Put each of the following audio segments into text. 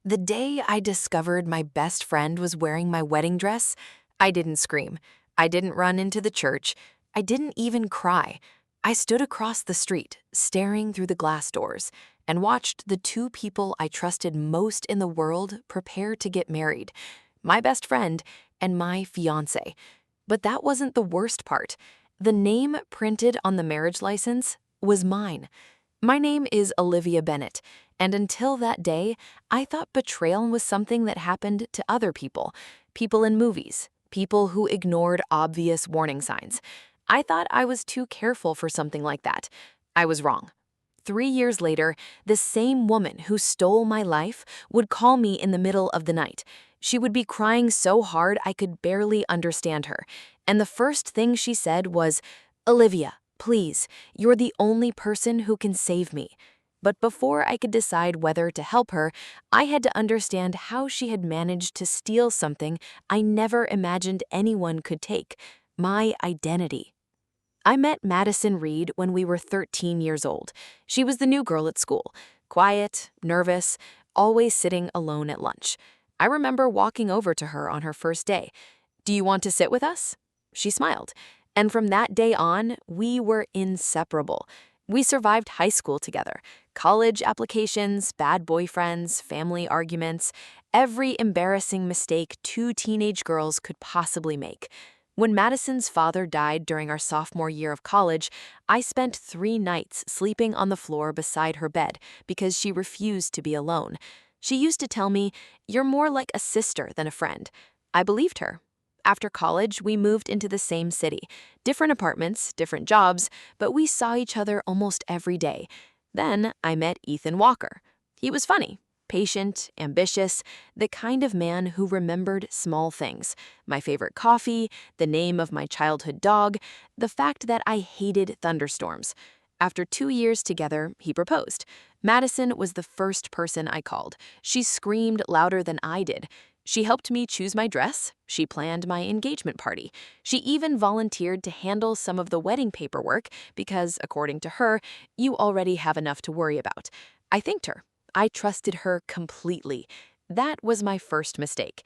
The day I discovered my best friend was wearing my wedding dress, I didn't scream. I didn't run into the church. I didn't even cry. I stood across the street, staring through the glass doors, and watched the two people I trusted most in the world prepare to get married, my best friend and my fiancé. But that wasn't the worst part. The name printed on the marriage license was mine. My name is Olivia Bennett, and until that day, I thought betrayal was something that happened to other people, people in movies, people who ignored obvious warning signs. I thought I was too careful for something like that. I was wrong. 3 years later, the same woman who stole my life would call me in the middle of the night. She would be crying so hard I could barely understand her. And the first thing she said was, "Olivia, please, you're the only person who can save me." But before I could decide whether to help her, I had to understand how she had managed to steal something I never imagined anyone could take, my identity. I met Madison Reed when we were 13 years old. She was the new girl at school, quiet, nervous, always sitting alone at lunch. I remember walking over to her on her first day. "Do you want to sit with us?" She smiled. And from that day on, we were inseparable. We survived high school together, college applications, bad boyfriends, family arguments, every embarrassing mistake two teenage girls could possibly make. When Madison's father died during our sophomore year of college, I spent 3 nights sleeping on the floor beside her bed because she refused to be alone. She used to tell me, "You're more like a sister than a friend." I believed her. After college, we moved into the same city. Different apartments, different jobs, but we saw each other almost every day. Then I met Ethan Walker. He was funny, patient, ambitious, the kind of man who remembered small things. My favorite coffee, the name of my childhood dog, the fact that I hated thunderstorms. After 2 years together, he proposed. Madison was the first person I called. She screamed louder than I did. She helped me choose my dress. She planned my engagement party. She even volunteered to handle some of the wedding paperwork because, according to her, you already have enough to worry about. I thanked her. I trusted her completely. That was my first mistake.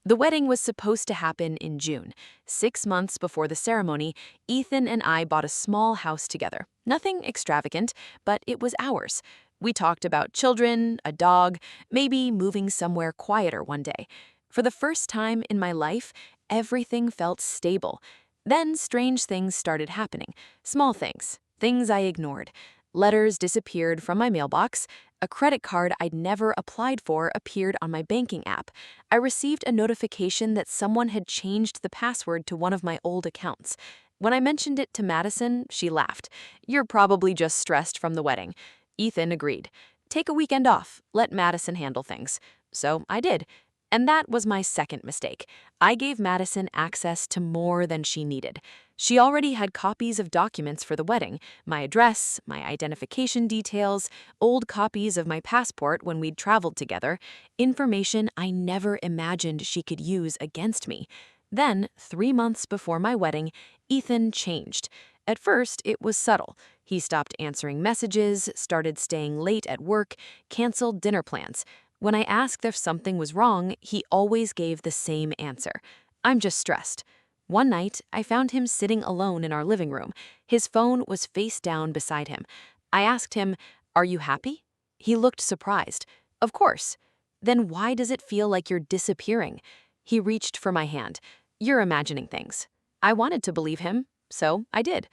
The wedding was supposed to happen in June. 6 months before the ceremony, Ethan and I bought a small house together. Nothing extravagant, but it was ours. We talked about children, a dog, maybe moving somewhere quieter one day. For the first time in my life, everything felt stable. Then strange things started happening. Small things, things I ignored. Letters disappeared from my mailbox. A credit card I'd never applied for appeared on my banking app. I received a notification that someone had changed the password to one of my old accounts. When I mentioned it to Madison, she laughed. "You're probably just stressed from the wedding." Ethan agreed. "Take a weekend off. Let Madison handle things." So I did. And that was my second mistake. I gave Madison access to more than she needed. She already had copies of documents for the wedding, my address, my identification details, old copies of my passport when we'd traveled together, information I never imagined she could use against me. Then, 3 months before my wedding, Ethan changed. At first, it was subtle. He stopped answering messages, started staying late at work, canceled dinner plans. When I asked if something was wrong, he always gave the same answer. "I'm just stressed." One night, I found him sitting alone in our living room. His phone was face down beside him. I asked him, "Are you happy?" He looked surprised. "Of course." "Then why does it feel like you're disappearing?" He reached for my hand. "You're imagining things." I wanted to believe him, so I did.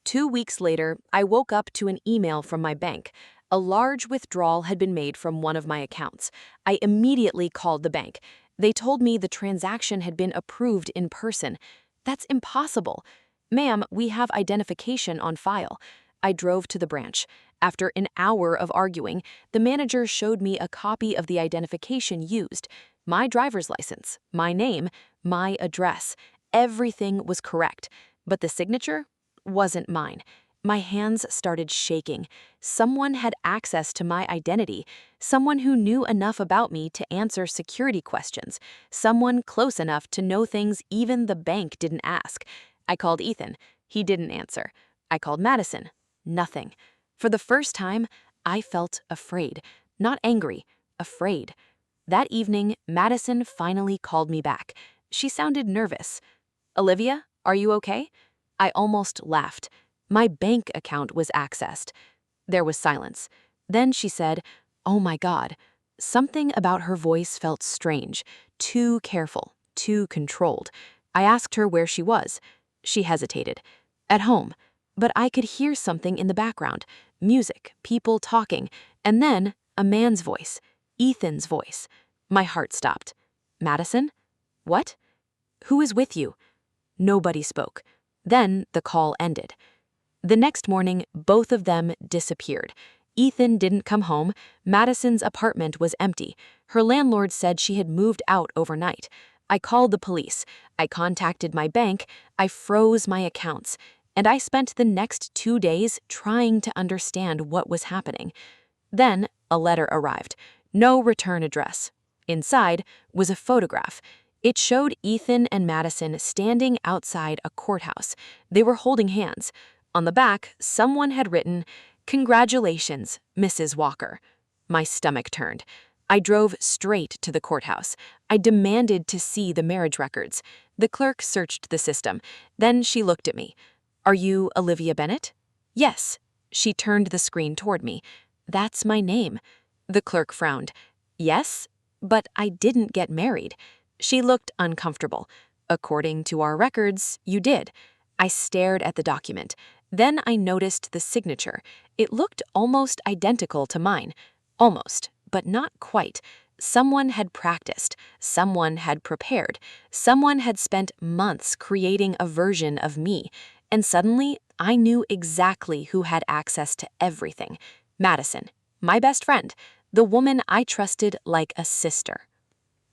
2 weeks later, I woke up to an email from my bank. A large withdrawal had been made from one of my accounts. I immediately called the bank. They told me the transaction had been approved in person. That's impossible. "Ma'am, we have identification on file." I drove to the branch. After an hour of arguing, the manager showed me a copy of the identification used. My driver's license, my name, my address. Everything was correct, but the signature wasn't mine. My hands started shaking. Someone had access to my identity, someone who knew enough about me to answer security questions, someone close enough to know things even the bank didn't ask. I called Ethan. He didn't answer. I called Madison. Nothing. For the first time, I felt afraid. Not angry, afraid. That evening, Madison finally called me back. She sounded nervous. "Olivia, are you okay?" I almost laughed. My bank account was accessed. There was silence. Then she said, "Oh my God." Something about her voice felt strange, too careful, too controlled. I asked her where she was. She hesitated. "At home." But I could hear something in the background, music, people talking, and then a man's voice, Ethan's voice. My heart stopped. "Madison? What? Who is with you?" Nobody spoke. Then the call ended. The next morning, both of them disappeared. Ethan didn't come home. Madison's apartment was empty. Her landlord said she had moved out overnight. I called the police. I contacted my bank. I froze my accounts. And I spent the next 2 days trying to understand what was happening. Then a letter arrived. No return address. Inside was a photograph. It showed Ethan and Madison standing outside a courthouse. They were holding hands. On the back, someone had written, "Congratulations, Mrs. Walker." My stomach turned. I drove straight to the courthouse. I demanded to see the marriage records. The clerk searched the system. Then she looked at me. "Are you Olivia Bennett?" "Yes." She turned the screen toward me. "That's my name." The clerk frowned. "Yes, but I didn't get married." She looked uncomfortable. "According to our records, you did." I stared at the document. Then I noticed the signature. It looked almost identical to mine. Almost, but not quite. Someone had practiced. Someone had prepared. Someone had spent months creating a version of me. And suddenly, I knew exactly who had access to everything. Madison, my best friend, the woman I trusted like a sister.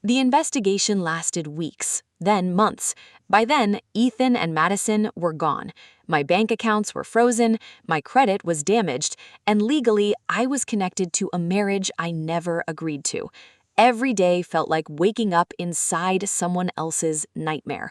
The investigation lasted weeks, then months. By then, Ethan and Madison were gone. My bank accounts were frozen, my credit was damaged, and legally, I was connected to a marriage I never agreed to. Every day felt like waking up inside someone else's nightmare.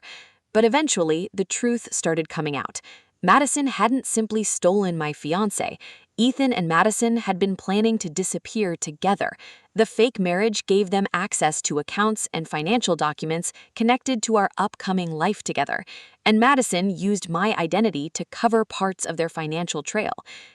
But eventually, the truth started coming out. Madison hadn't simply stolen my fiancé. Ethan and Madison had been planning to disappear together. The fake marriage gave them access to accounts and financial documents connected to our upcoming life together. And Madison used my identity to cover parts of their financial trail.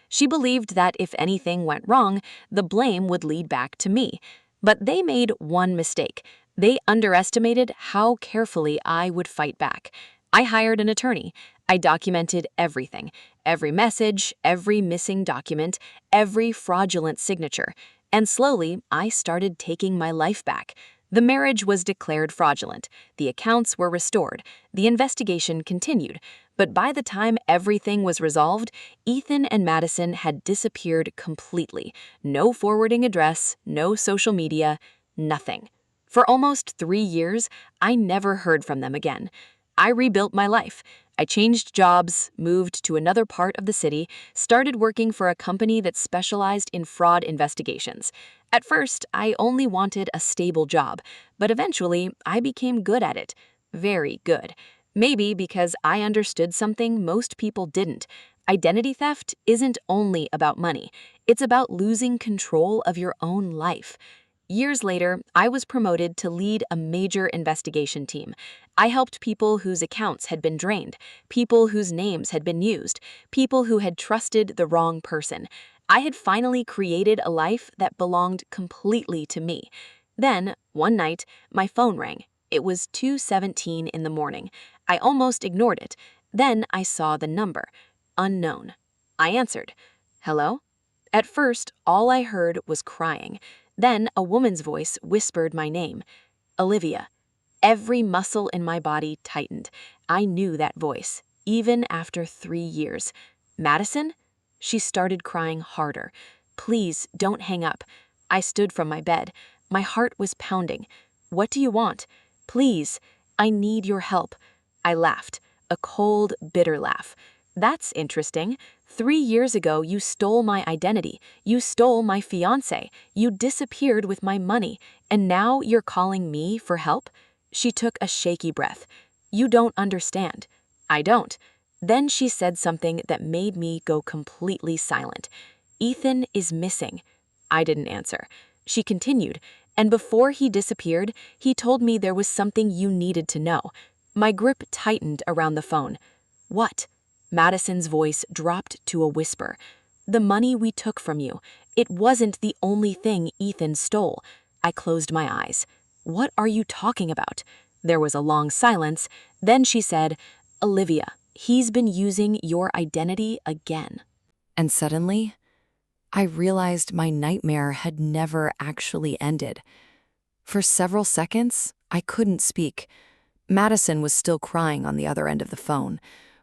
She believed that if anything went wrong, the blame would lead back to me. But they made one mistake. They underestimated how carefully I would fight back. I hired an attorney. I documented everything, every message, every missing document, every fraudulent signature. And slowly, I started taking my life back. The marriage was declared fraudulent. The accounts were restored. The investigation continued. But by the time everything was resolved, Ethan and Madison had disappeared completely. No forwarding address, no social media, nothing. For almost 3 years, I never heard from them again. I rebuilt my life. I changed jobs, moved to another part of the city, started working for a company that specialized in fraud investigations. At first, I only wanted a stable job, but eventually, I became good at it. Very good. Maybe because I understood something most people didn't. Identity theft isn't only about money. It's about losing control of your own life. Years later, I was promoted to lead a major investigation team. I helped people whose accounts had been drained, people whose names had been used, people who had trusted the wrong person. I had finally created a life that belonged completely to me. Then, one night, my phone rang. It was 2:17 in the morning. I almost ignored it. Then I saw the number. Unknown. I answered. "Hello?" At first, all I heard was crying. Then a woman's voice whispered my name. "Olivia." Every muscle in my body tightened. I knew that voice, even after 3 years. "Madison?" She started crying harder. "Please, don't hang up." I stood from my bed. My heart was pounding. "What do you want?" "Please, I need your help." I laughed, a cold, bitter laugh. "That's interesting. 3 years ago, you stole my identity. You stole my fiancé. You disappeared with my money. And now you're calling me for help?" She took a shaky breath. "You don't understand." "I don't." Then she said something that made me go completely silent. "Ethan is missing." I didn't answer. She continued, And before he disappeared, he told me there was something you needed to know. My grip tightened around the phone. What? Madison's voice dropped to a whisper. The money we took from you. It wasn't the only thing Ethan stole. I closed my eyes. What are you talking about? There was a long silence. Then she said, Olivia, he's been using your identity again. And suddenly, I realized my nightmare had never actually ended. For several seconds, I couldn't speak. Madison was still crying on the other end of the phone,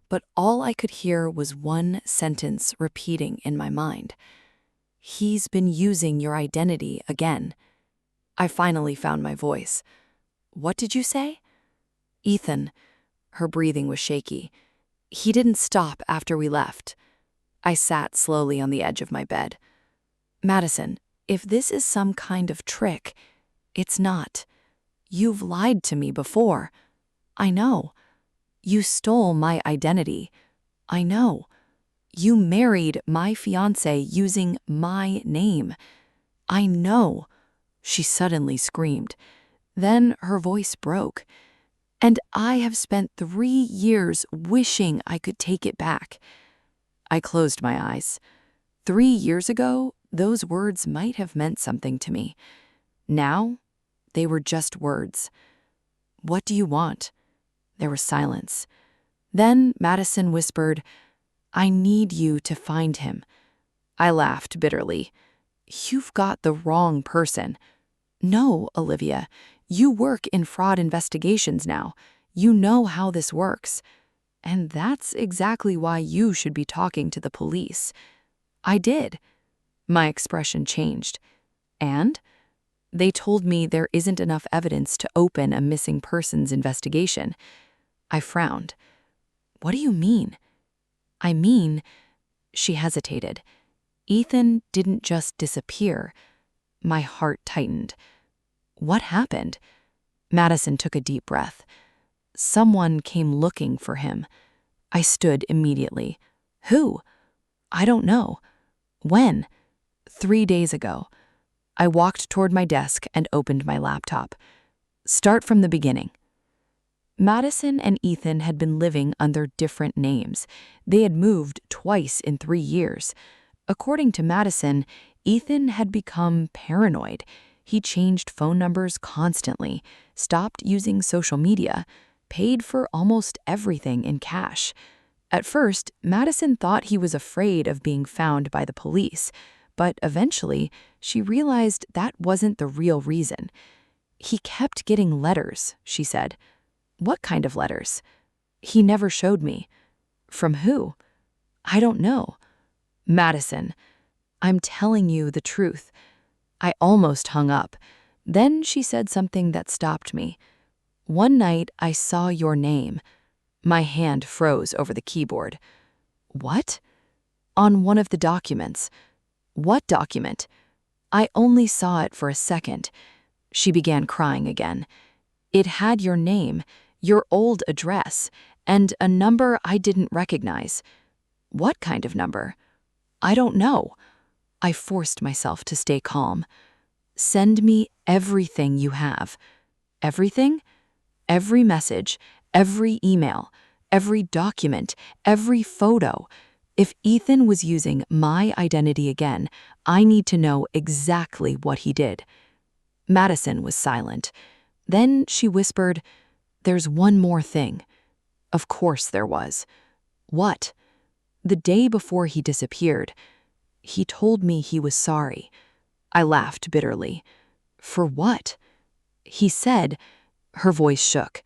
but all I could hear was one sentence repeating in my mind. He's been using your identity again. I finally found my voice. What did you say? Ethan. Her breathing was shaky. He didn't stop after we left. I sat slowly on the edge of my bed. Madison, if this is some kind of trick, it's not. You've lied to me before. I know. You stole my identity. I know. You married my fiancé using my name. I know. She suddenly screamed. Then her voice broke. And I have spent 3 years wishing I could take it back. I closed my eyes. 3 years ago, those words might have meant something to me. Now, they were just words. What do you want? There was silence. Then Madison whispered, I need you to find him. I laughed bitterly. You've got the wrong person. No, Olivia, you work in fraud investigations now. You know how this works. And that's exactly why you should be talking to the police. I did. My expression changed. And? They told me there isn't enough evidence to open a missing persons investigation. I frowned. What do you mean? I mean, she hesitated. Ethan didn't just disappear. My heart tightened. What happened? Madison took a deep breath. Someone came looking for him. I stood immediately. Who? I don't know. When? 3 days ago. I walked toward my desk and opened my laptop. Start from the beginning. Madison and Ethan had been living under different names. They had moved twice in 3 years. According to Madison, Ethan had become paranoid. He changed phone numbers constantly, stopped using social media, paid for almost everything in cash. At first, Madison thought he was afraid of being found by the police, but eventually, she realized that wasn't the real reason. He kept getting letters, she said. What kind of letters? He never showed me. From who? I don't know. Madison, I'm telling you the truth. I almost hung up. Then she said something that stopped me. One night, I saw your name. My hand froze over the keyboard. What? On one of the documents. What document? I only saw it for a second. She began crying again. It had your name, your old address, and a number I didn't recognize. What kind of number? I don't know. I forced myself to stay calm. Send me everything you have. Everything? Every message, every email, every document, every photo. If Ethan was using my identity again, I need to know exactly what he did. Madison was silent. Then she whispered, There's one more thing. Of course there was. What? The day before he disappeared, he told me he was sorry. I laughed bitterly. For what? He said, her voice shook,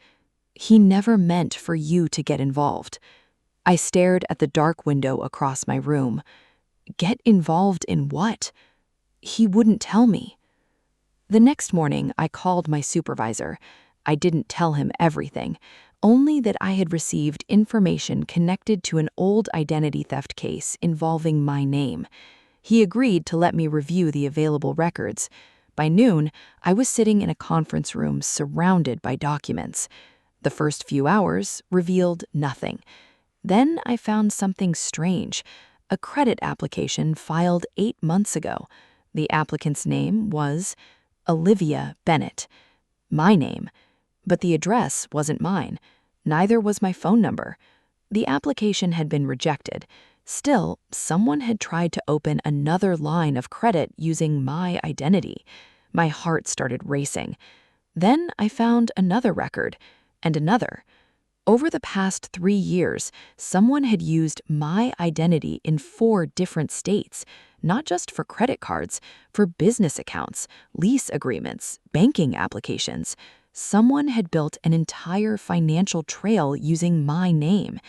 he never meant for you to get involved. I stared at the dark window across my room. Get involved in what? He wouldn't tell me. The next morning, I called my supervisor. I didn't tell him everything, only that I had received information connected to an old identity theft case involving my name. He agreed to let me review the available records. By noon, I was sitting in a conference room surrounded by documents. The first few hours revealed nothing. Then I found something strange, a credit application filed 8 months ago. The applicant's name was Olivia Bennett. My name. But the address wasn't mine. Neither was my phone number. The application had been rejected. Still, someone had tried to open another line of credit using my identity. My heart started racing. Then I found another record, and another. Over the past 3 years, someone had used my identity in 4 different states, not just for credit cards, for business accounts, lease agreements, banking applications. Someone had built an entire financial trail using my name,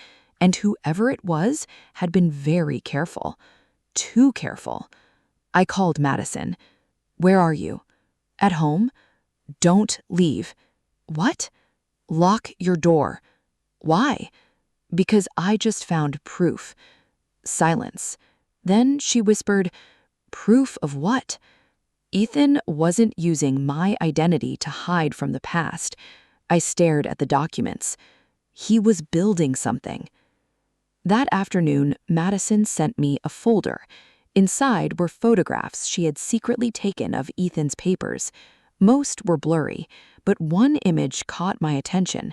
and whoever it was had been very careful. Too careful. I called Madison. "Where are you?" "At home." "Don't leave." "What?" "Lock your door." "Why?" "Because I just found proof." Silence. Then she whispered, "Proof of what?" Ethan wasn't using my identity to hide from the past. I stared at the documents. He was building something. That afternoon, Madison sent me a folder. Inside were photographs she had secretly taken of Ethan's papers. Most were blurry, but one image caught my attention.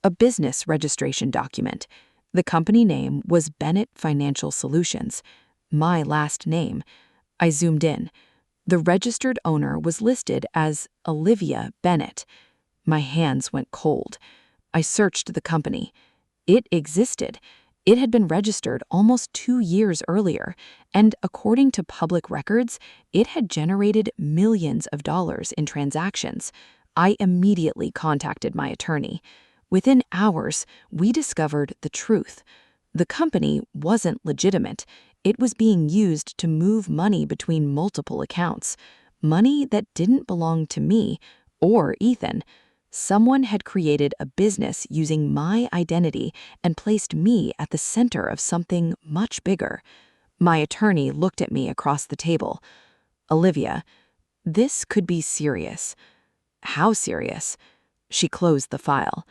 A business registration document. The company name was Bennett Financial Solutions. My last name. I zoomed in. The registered owner was listed as Olivia Bennett. My hands went cold. I searched the company. It existed. It had been registered almost 2 years earlier, and according to public records, it had generated millions of dollars in transactions. I immediately contacted my attorney. Within hours, we discovered the truth. The company wasn't legitimate. It was being used to move money between multiple accounts, money that didn't belong to me or Ethan. Someone had created a business using my identity and placed me at the center of something much bigger. My attorney looked at me across the table. "Olivia, this could be serious." "How serious?" She closed the file.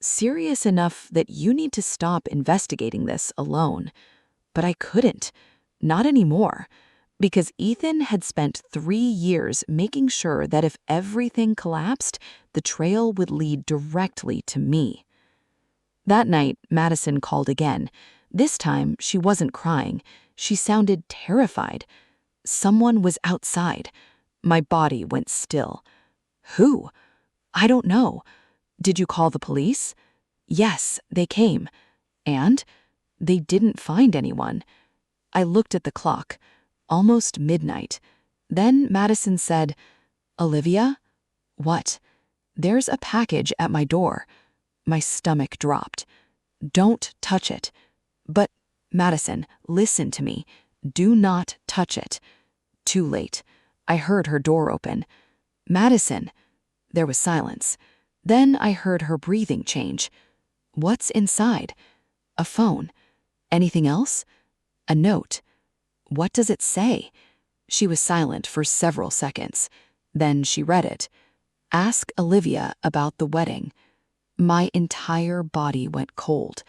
"Serious enough that you need to stop investigating this alone." But I couldn't. Not anymore. Because Ethan had spent 3 years making sure that if everything collapsed, the trail would lead directly to me. That night, Madison called again. This time, she wasn't crying. She sounded terrified. Someone was outside. My body went still. "Who?" "I don't know." "Did you call the police?" "Yes, they came." "And?" "They didn't find anyone." I looked at the clock. Almost midnight. Then Madison said, "Olivia?" "What?" "There's a package at my door." My stomach dropped. "Don't touch it." "But, Madison, listen to me. Do not touch it." Too late. I heard her door open. "Madison." There was silence. Then I heard her breathing change. "What's inside?" "A phone." "Anything else?" "A note." "What does it say?" She was silent for several seconds. Then she read it. "Ask Olivia about the wedding." My entire body went cold.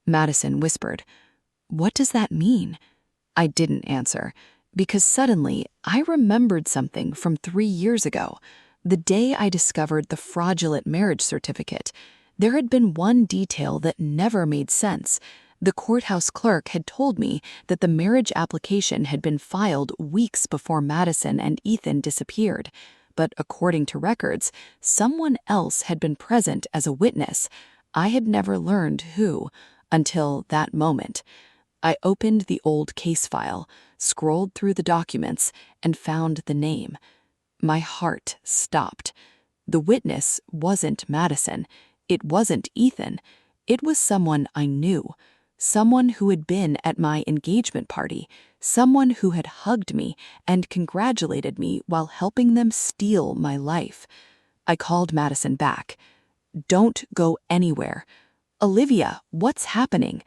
Madison whispered, "What does that mean?" I didn't answer, because suddenly I remembered something from 3 years ago, the day I discovered the fraudulent marriage certificate. There had been one detail that never made sense. The courthouse clerk had told me that the marriage application had been filed weeks before Madison and Ethan disappeared. But according to records, someone else had been present as a witness. I had never learned who, until that moment. I opened the old case file, scrolled through the documents, and found the name. My heart stopped. The witness wasn't Madison. It wasn't Ethan. It was someone I knew. Someone who had been at my engagement party, someone who had hugged me and congratulated me while helping them steal my life. I called Madison back. "Don't go anywhere." "Olivia, what's happening?"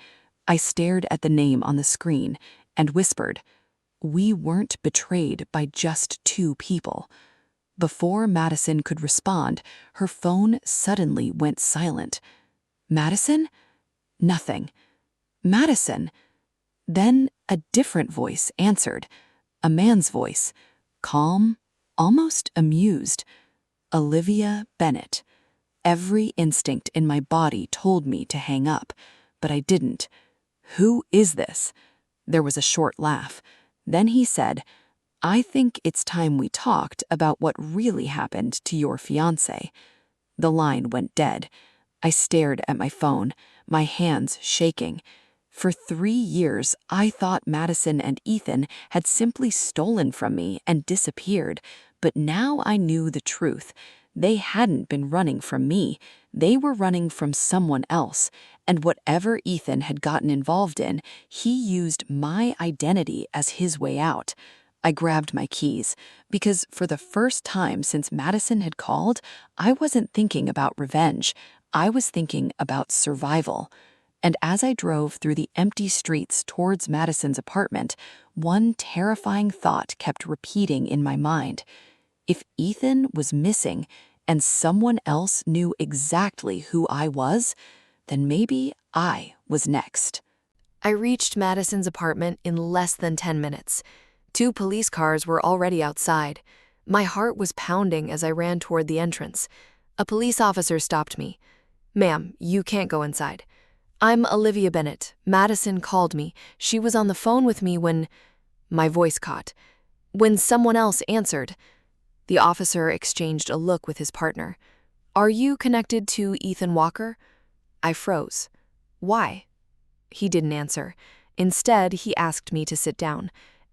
I stared at the name on the screen and whispered, "We weren't betrayed by just 2 people." Before Madison could respond, her phone suddenly went silent. "Madison?" Nothing. "Madison?" Then a different voice answered, a man's voice, calm, almost amused. Olivia Bennett. Every instinct in my body told me to hang up, but I didn't. Who is this? There was a short laugh. Then he said, I think it's time we talked about what really happened to your fiancé. The line went dead. I stared at my phone, my hands shaking. For 3 years, I thought Madison and Ethan had simply stolen from me and disappeared, but now I knew the truth. They hadn't been running from me. They were running from someone else, and whatever Ethan had gotten involved in, he used my identity as his way out. I grabbed my keys, because for the first time since Madison had called, I wasn't thinking about revenge. I was thinking about survival. And as I drove through the empty streets towards Madison's apartment, one terrifying thought kept repeating in my mind. If Ethan was missing and someone else knew exactly who I was, then maybe I was next. I reached Madison's apartment in less than 10 minutes. 2 police cars were already outside. My heart was pounding as I ran toward the entrance. A police officer stopped me. Ma'am, you can't go inside. I'm Olivia Bennett. Madison called me. She was on the phone with me when... My voice caught. When someone else answered. The officer exchanged a look with his partner. Are you connected to Ethan Walker? I froze. Why? He didn't answer. Instead, he asked me to sit down.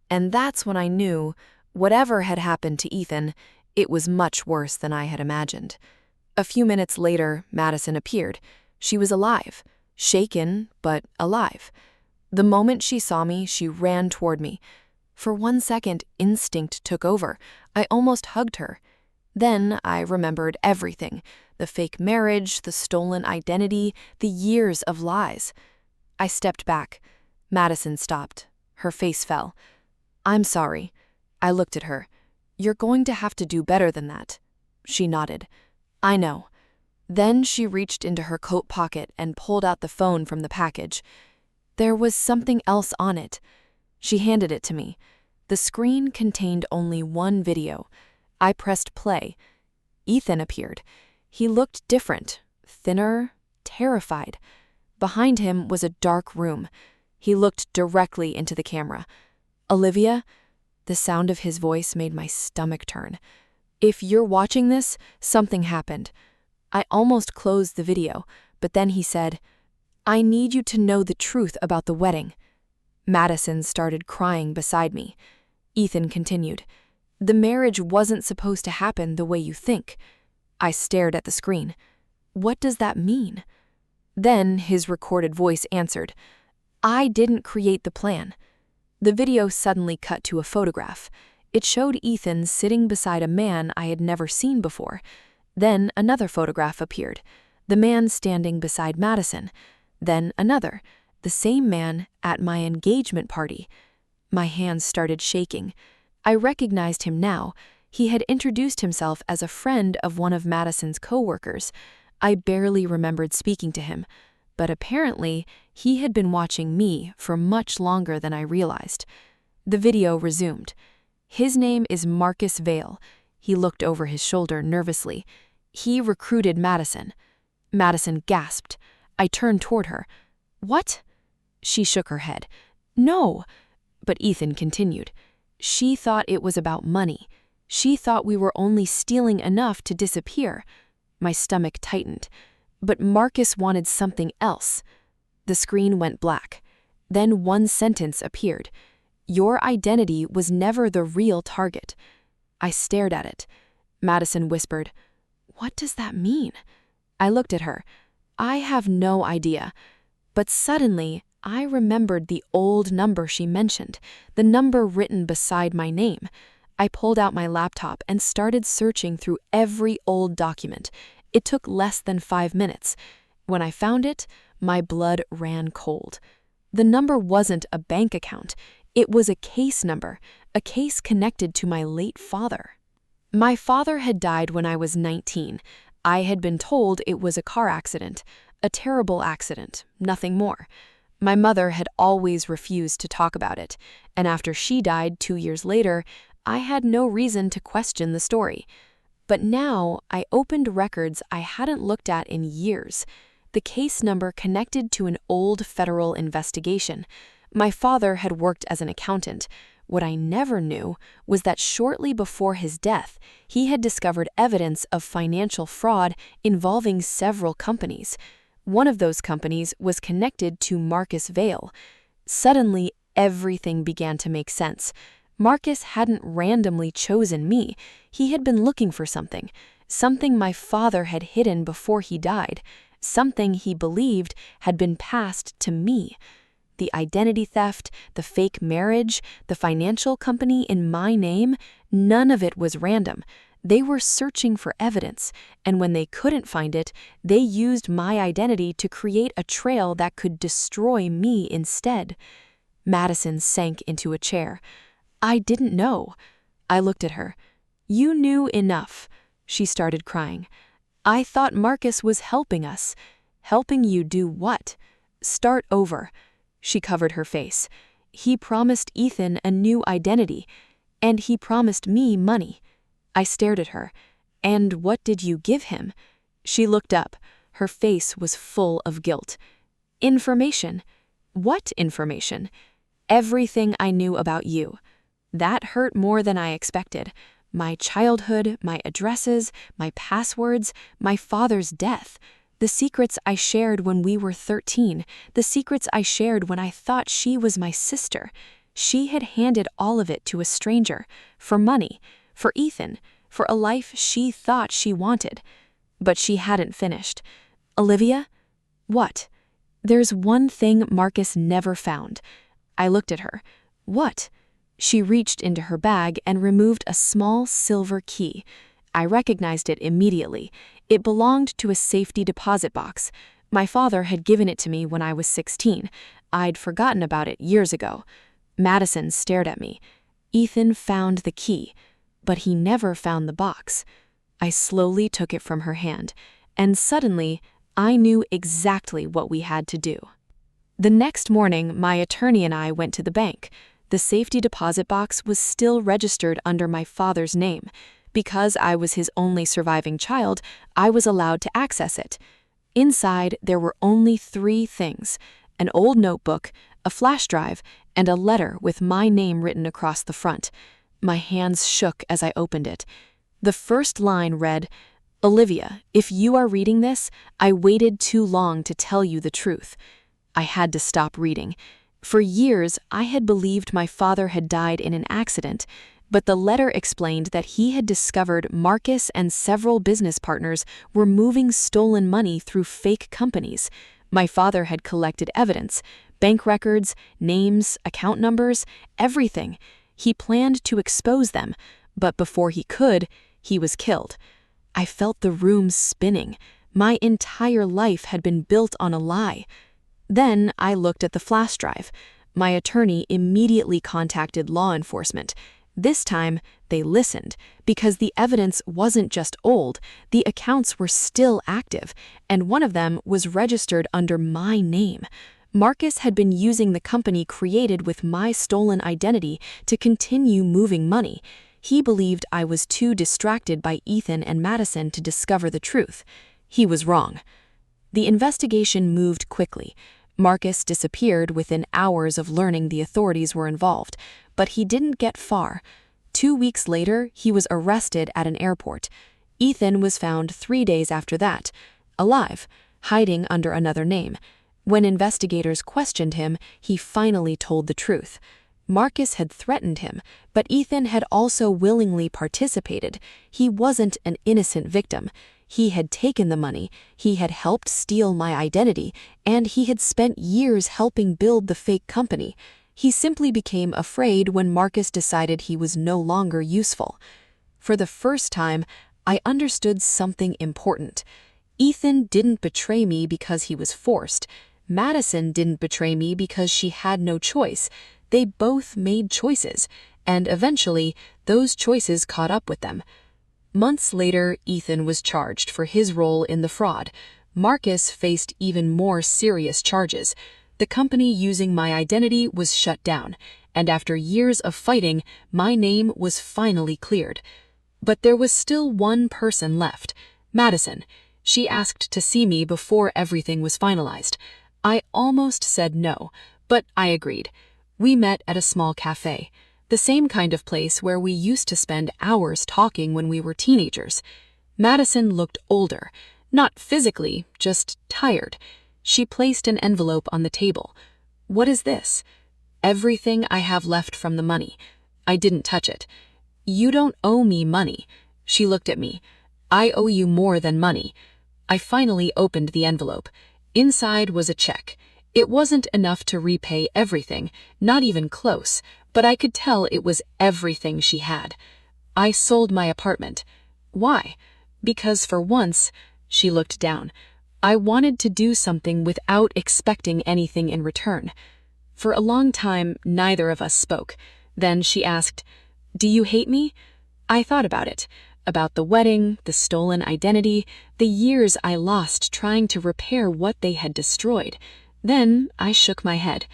And that's when I knew, whatever had happened to Ethan, it was much worse than I had imagined. A few minutes later, Madison appeared. She was alive. Shaken, but alive. The moment she saw me, she ran toward me. For 1 second, instinct took over. I almost hugged her. Then I remembered everything. The fake marriage, the stolen identity, the years of lies. I stepped back. Madison stopped. Her face fell. I'm sorry. I looked at her. You're going to have to do better than that. She nodded. I know. Then she reached into her coat pocket and pulled out the phone from the package. There was something else on it. She handed it to me. The screen contained only one video. I pressed play. Ethan appeared. He looked different, thinner, terrified. Behind him was a dark room. He looked directly into the camera. Olivia? The sound of his voice made my stomach turn. If you're watching this, something happened. I almost closed the video, but then he said, I need you to know the truth about the wedding. Madison started crying beside me. Ethan continued, the marriage wasn't supposed to happen the way you think. I stared at the screen. What does that mean? Then his recorded voice answered, I didn't create the plan. The video suddenly cut to a photograph. It showed Ethan sitting beside a man I had never seen before. Then another photograph appeared, the man standing beside Madison. Then another, the same man at my engagement party. My hands started shaking. I recognized him now. He had introduced himself as a friend of one of Madison's co-workers. I barely remembered speaking to him, but apparently he had been watching me for much longer than I realized. The video resumed. His name is Marcus Vale. He looked over his shoulder nervously. He recruited Madison. Madison gasped. I turned toward her. What? She shook her head. No. But Ethan continued. She thought it was about money. She thought we were only stealing enough to disappear. My stomach tightened. But Marcus wanted something else. The screen went black. Then one sentence appeared. Your identity was never the real target. I stared at it. Madison whispered, What does that mean? I looked at her. I have no idea. But suddenly, I remembered the old number she mentioned, the number written beside my name. I pulled out my laptop and started searching through every old document. It took less than 5 minutes. When I found it, my blood ran cold. The number wasn't a bank account. It was a case number, a case connected to my late father. My father had died when I was 19. I had been told it was a car accident, a terrible accident, nothing more. My mother had always refused to talk about it, and after she died 2 years later, I had no reason to question the story. But now I opened records I hadn't looked at in years. The case number connected to an old federal investigation. My father had worked as an accountant. What I never knew was that shortly before his death, he had discovered evidence of financial fraud involving several companies. One of those companies was connected to Marcus Vail. Suddenly, everything began to make sense. Marcus hadn't randomly chosen me. He had been looking for something my father had hidden before he died, something he believed had been passed to me. The identity theft, the fake marriage, the financial company in my name, none of it was random. They were searching for evidence, and when they couldn't find it, they used my identity to create a trail that could destroy me instead. Madison sank into a chair. I didn't know. I looked at her. You knew enough. She started crying. I thought Marcus was helping us. Helping you do what? Start over. She covered her face. He promised Ethan a new identity, and he promised me money. I stared at her. And what did you give him? She looked up. Her face was full of guilt. Information. What information? Everything I knew about you. That hurt more than I expected. My childhood, my addresses, my passwords, my father's death. The secrets I shared when we were 13, the secrets I shared when I thought she was my sister. She had handed all of it to a stranger, for money, for Ethan, for a life she thought she wanted. But she hadn't finished. Olivia? What? There's one thing Marcus never found. I looked at her. What? She reached into her bag and removed a small silver key. I recognized it immediately. It belonged to a safety deposit box. My father had given it to me when I was 16. I'd forgotten about it years ago. Madison stared at me. Ethan found the key, but he never found the box. I slowly took it from her hand, and suddenly I knew exactly what we had to do. The next morning, my attorney and I went to the bank. The safety deposit box was still registered under my father's name. Because I was his only surviving child, I was allowed to access it. Inside, there were only 3 things: an old notebook, a flash drive, and a letter with my name written across the front. My hands shook as I opened it. The first line read, "Olivia, if you are reading this, I waited too long to tell you the truth." I had to stop reading. For years, I had believed my father had died in an accident, but the letter explained that he had discovered Marcus and several business partners were moving stolen money through fake companies. My father had collected evidence, bank records, names, account numbers, everything. He planned to expose them, but before he could, he was killed. I felt the room spinning. My entire life had been built on a lie. Then I looked at the flash drive. My attorney immediately contacted law enforcement. This time, they listened, because the evidence wasn't just old, the accounts were still active, and one of them was registered under my name. Marcus had been using the company created with my stolen identity to continue moving money. He believed I was too distracted by Ethan and Madison to discover the truth. He was wrong. The investigation moved quickly. Marcus disappeared within hours of learning the authorities were involved, but he didn't get far. 2 weeks later, he was arrested at an airport. Ethan was found 3 days after that, alive, hiding under another name. When investigators questioned him, he finally told the truth. Marcus had threatened him, but Ethan had also willingly participated. He wasn't an innocent victim. He had taken the money, he had helped steal my identity, and he had spent years helping build the fake company. He simply became afraid when Marcus decided he was no longer useful. For the first time, I understood something important. Ethan didn't betray me because he was forced. Madison didn't betray me because she had no choice. They both made choices, and eventually, those choices caught up with them. Months later, Ethan was charged for his role in the fraud. Marcus faced even more serious charges. The company using my identity was shut down, and after years of fighting, my name was finally cleared. But there was still one person left, Madison. She asked to see me before everything was finalized. I almost said no, but I agreed. We met at a small cafe, the same kind of place where we used to spend hours talking when we were teenagers. Madison looked older, not physically, just tired. She placed an envelope on the table. "What is this?" "Everything I have left from the money." I didn't touch it. "You don't owe me money." She looked at me. "I owe you more than money." I finally opened the envelope. Inside was a check. It wasn't enough to repay everything, not even close, but I could tell it was everything she had. "I sold my apartment." "Why?" "Because for once," she looked down, "I wanted to do something without expecting anything in return." For a long time, neither of us spoke. Then she asked, "Do you hate me?" I thought about it. About the wedding, the stolen identity, the years I lost trying to repair what they had destroyed. Then I shook my head.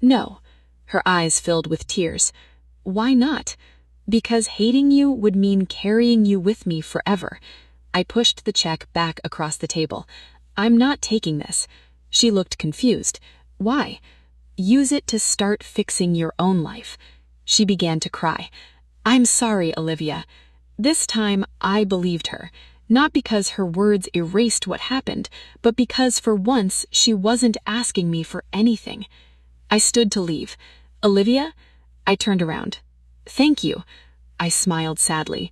"No." Her eyes filled with tears. "Why not?" "Because hating you would mean carrying you with me forever." I pushed the check back across the table. "I'm not taking this." She looked confused. "Why?" "Use it to start fixing your own life." She began to cry. "I'm sorry, Olivia." This time I believed her, not because her words erased what happened, but because for once she wasn't asking me for anything. I stood to leave. "Olivia?" I turned around. "Thank you." I smiled sadly.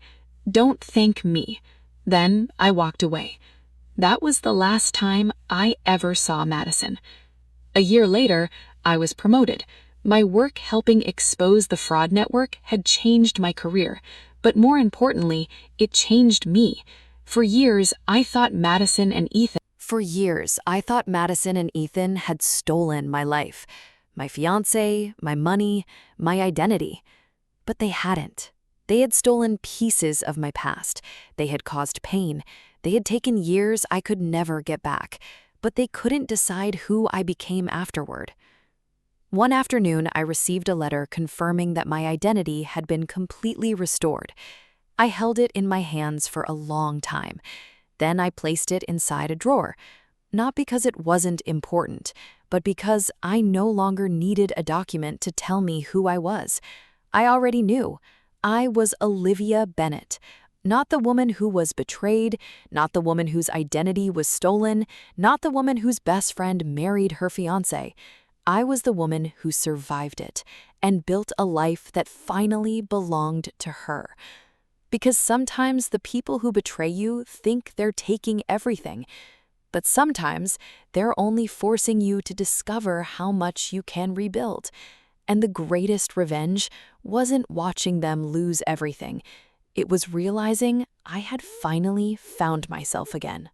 "Don't thank me." Then I walked away. That was the last time I ever saw Madison. A year later, I was promoted. My work helping expose the fraud network had changed my career, but more importantly, it changed me. For years, I thought Madison and Ethan had stolen my life, my fiancé, my money, my identity. But they hadn't. They had stolen pieces of my past. They had caused pain. They had taken years I could never get back, but they couldn't decide who I became afterward. One afternoon, I received a letter confirming that my identity had been completely restored. I held it in my hands for a long time. Then I placed it inside a drawer, not because it wasn't important, but because I no longer needed a document to tell me who I was. I already knew. I was Olivia Bennett, not the woman who was betrayed, not the woman whose identity was stolen, not the woman whose best friend married her fiancé. I was the woman who survived it and built a life that finally belonged to her. Because sometimes the people who betray you think they're taking everything, but sometimes they're only forcing you to discover how much you can rebuild. And the greatest revenge wasn't watching them lose everything. It was realizing I had finally found myself again.